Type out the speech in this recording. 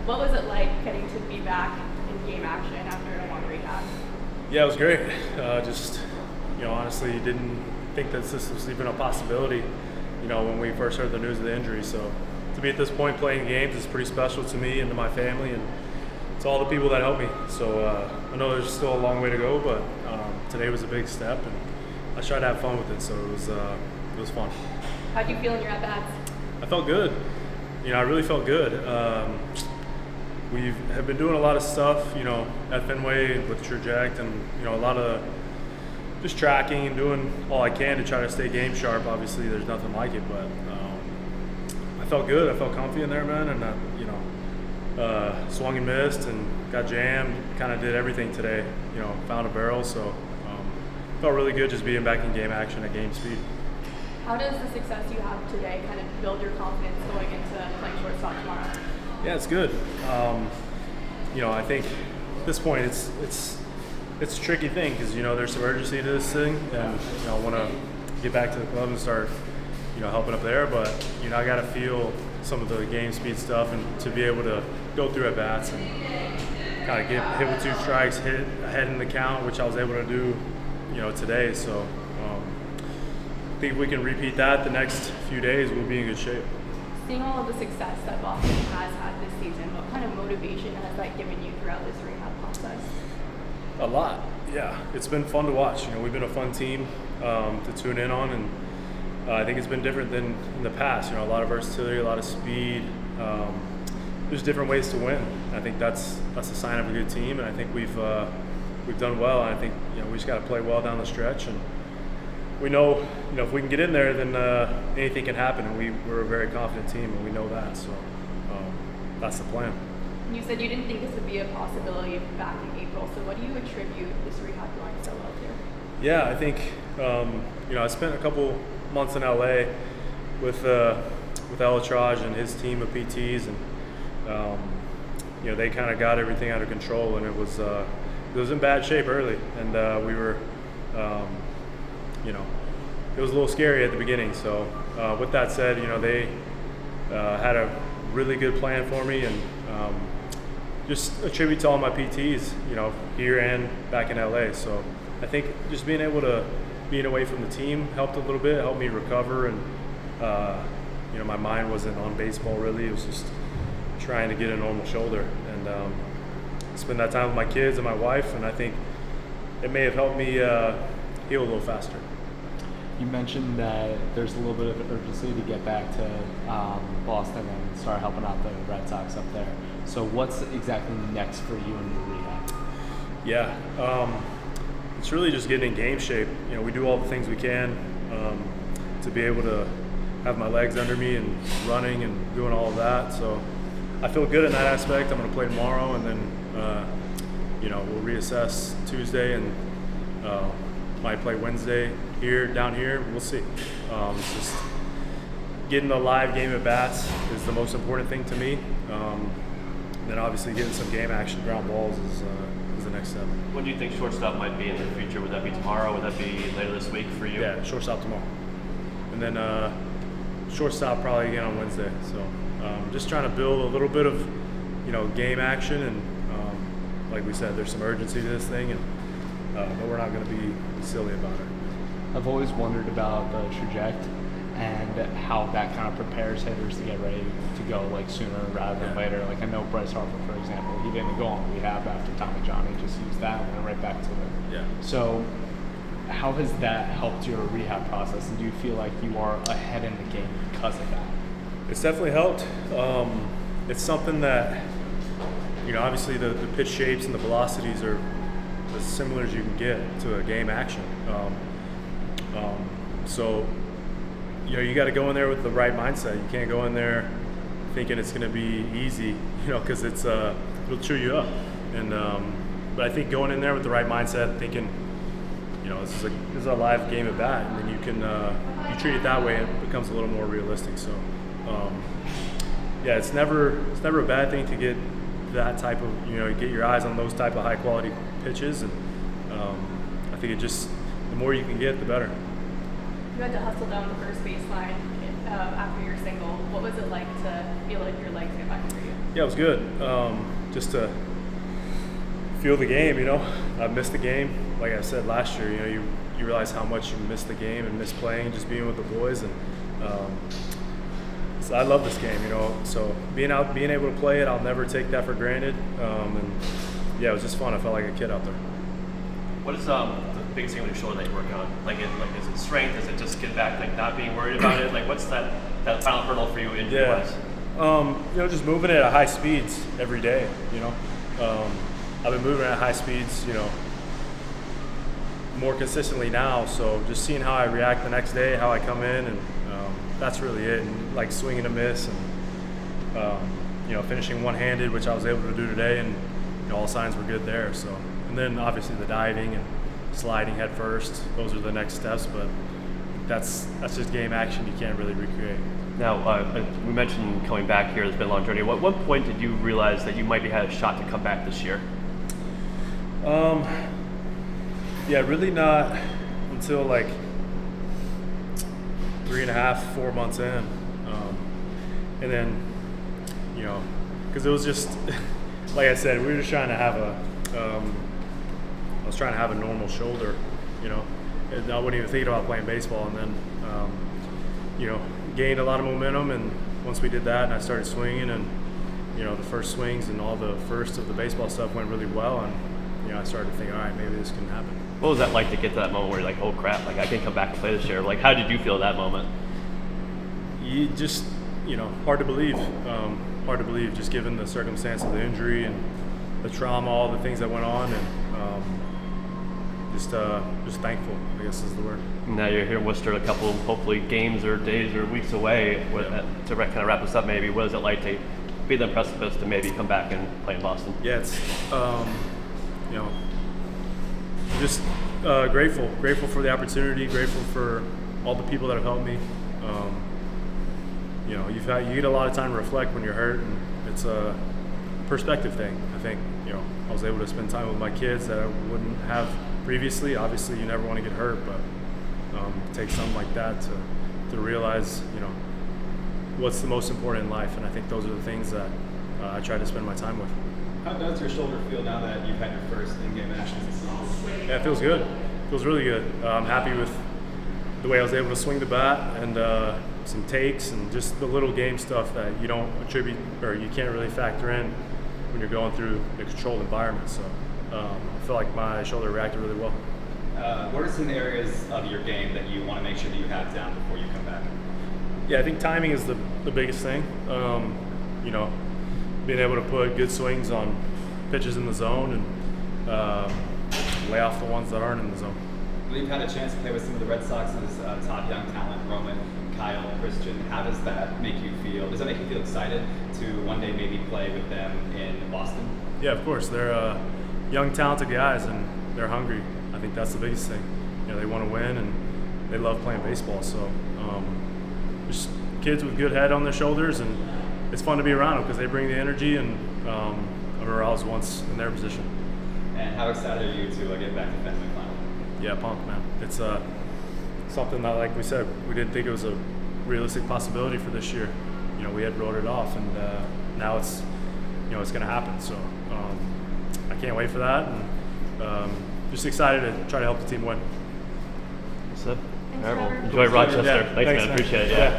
What was it like getting to be back in game action after a long rehab? Yeah, it was great. Just, honestly, didn't think that this was even a possibility, when we first heard the news of the injury. So to be at this point playing games is pretty special to me and to my family and to all the people that helped me. So I know there's still a long way to go, but today was a big step, and I tried to have fun with it. So it was fun. How'd you feel in your at-bats? I felt good. I really felt good. We have been doing a lot of stuff, at Fenway with Traject, and a lot of just tracking and doing all I can to try to stay game sharp. Obviously, there's nothing like it, but I felt good. I felt comfy in there, man, and swung and missed and got jammed. Kind of did everything today. Found a barrel, so felt really good just being back in game action at game speed. How does the success you have today kind of build your confidence going into playing shortstop tomorrow? Yeah, it's good. I think at this point it's a tricky thing because there's some urgency to this thing, and I want to get back to the club and start helping up there. But I got to feel some of the game speed stuff and to be able to go through at bats and kind of get hit with 2 strikes, hit ahead in the count, which I was able to do today. So I think if we can repeat that the next few days, we'll be in good shape. Seeing all of the success that Boston has had this season, what kind of motivation has that given you throughout this rehab process? A lot, yeah. It's been fun to watch. We've been a fun team to tune in on, and I think it's been different than in the past. A lot of versatility, a lot of speed. There's different ways to win. I think that's a sign of a good team, and I think we've done well. And I think we just got to play well down the stretch, and we know if we can get in there, then anything can happen, and we're a very confident team, and we know that. So that's the plan. You said you didn't think this would be a possibility back in April. So what do you attribute this rehab going so well to? Yeah, I think I spent a couple months in LA with Elatraj and his team of PTs, and they kind of got everything under control, and it was in bad shape early, and we were. It was a little scary at the beginning. So with that said, they had a really good plan for me, and just a tribute to all my PTs, here and back in LA. So I think just being able to being away from the team helped a little bit, helped me recover, and my mind wasn't on baseball really. It was just trying to get a normal shoulder and spend that time with my kids and my wife, and I think it may have helped me heal a little faster. You mentioned that there's a little bit of urgency to get back to Boston and start helping out the Red Sox up there. So what's exactly next for you in your rehab? Yeah, it's really just getting in game shape. We do all the things we can to be able to have my legs under me and running and doing all of that. So I feel good in that aspect. I'm going to play tomorrow, and then we'll reassess Tuesday and might play Wednesday down here. We'll see. It's just getting a live game at bats is the most important thing to me. Then obviously getting some game action, ground balls is the next step. When do you think shortstop might be in the future? Would that be tomorrow? Would that be later this week for you? Yeah, shortstop tomorrow, and then shortstop probably again on Wednesday. So just trying to build a little bit of game action, and like we said, there's some urgency to this thing, and but we're not going to be silly about it. I've always wondered about the trajectory and how that kind of prepares hitters to get ready to go sooner rather than later. I know Bryce Harper, for example, he didn't go on rehab after Tommy John. He just used that and went right back to it. Yeah. So how has that helped your rehab process, and do you feel like you are ahead in the game because of that? It's definitely helped. It's something that, obviously the pitch shapes and the velocities are as similar as you can get to a game action. So you got to go in there with the right mindset. You can't go in there thinking it's going to be easy, because it'll chew you up. And but I think going in there with the right mindset, thinking, this is a live game at bat, and then you can you treat it that way, it becomes a little more realistic. So it's never a bad thing to get that type of get your eyes on those type of high quality pitches, and I think the more you can get, the better. You had to hustle down the first baseline after your single. What was it like to feel like your legs get back for you? Yeah, it was good. Just to feel the game, I missed the game. Like I said last year, you realize how much you miss the game and miss playing, just being with the boys. And so I love this game, So being able to play it, I'll never take that for granted. And yeah, it was just fun. I felt like a kid out there. What is the biggest thing on your shoulder that you're working on? Is it strength? Is it just get back, not being worried about it? What's that final hurdle for you injury-wise? Just moving it at high speeds every day. I've been moving at high speeds, more consistently now. So just seeing how I react the next day, how I come in, and that's really it. And swinging a miss, and finishing one-handed, which I was able to do today, and all signs were good there. So, and then obviously the diving and sliding head first. Those are the next steps, but that's just game action you can't really recreate. Now, we mentioned coming back here. It's been a long journey. What point did you realize that you might have had a shot to come back this year? Yeah, really not until 3.5, 4 months in. And then, because it was just, like I said, we were just trying to have I was trying to have a normal shoulder, and I wasn't even thinking about playing baseball. And then, gained a lot of momentum. And once we did that and I started swinging, and, the first swings and all the first of the baseball stuff went really well. And, I started to think, all right, maybe this can happen. What was that like to get to that moment where you're like, oh crap, I can come back and play this year? How did you feel at that moment? You just, hard to believe. Hard to believe, just given the circumstance of the injury and the trauma, all the things that went on, and just thankful, I guess is the word. Now you're here in Worcester, a couple, hopefully, games or days or weeks away. To kind of wrap this up, maybe, what is it like to be the precipice to maybe come back and play in Boston? Yeah, it's, just grateful for the opportunity, grateful for all the people that have helped me. You get a lot of time to reflect when you're hurt, and it's a perspective thing. I think, I was able to spend time with my kids that I wouldn't have previously. Obviously, you never want to get hurt, but it takes something like that to realize, what's the most important in life. And I think those are the things that I try to spend my time with. How does your shoulder feel now that you've had your first in-game action season? Yeah, it feels good. It feels really good. I'm happy with the way I was able to swing the bat, and some takes, and just the little game stuff that you don't attribute, or you can't really factor in when you're going through a controlled environment. So I feel like my shoulder reacted really well. What are some areas of your game that you want to make sure that you have down before you come back? Yeah, I think timing is the biggest thing. Being able to put good swings on pitches in the zone, and lay off the ones that aren't in the zone. Well, you've had a chance to play with some of the Red Sox's top young talent, Roman, Kyle, Christian. How does that make you feel? Does that make you feel excited to one day maybe play with them in Boston? Yeah, of course. They're young, talented guys, and they're hungry. I think that's the biggest thing. They want to win, and they love playing baseball. So just kids with good head on their shoulders, and it's fun to be around them because they bring the energy, and I remember I was once in their position. And how excited are you to get back to Fenway Final? Yeah, pumped, man. It's something that, like we said, we didn't think it was a realistic possibility for this year. We had wrote it off, and now it's it's going to happen. So I can't wait for that, and just excited to try to help the team win. That's it. Thanks, All right, well, Trevor. enjoy Rochester. Yeah, Thanks, man. man. Appreciate it. Yeah.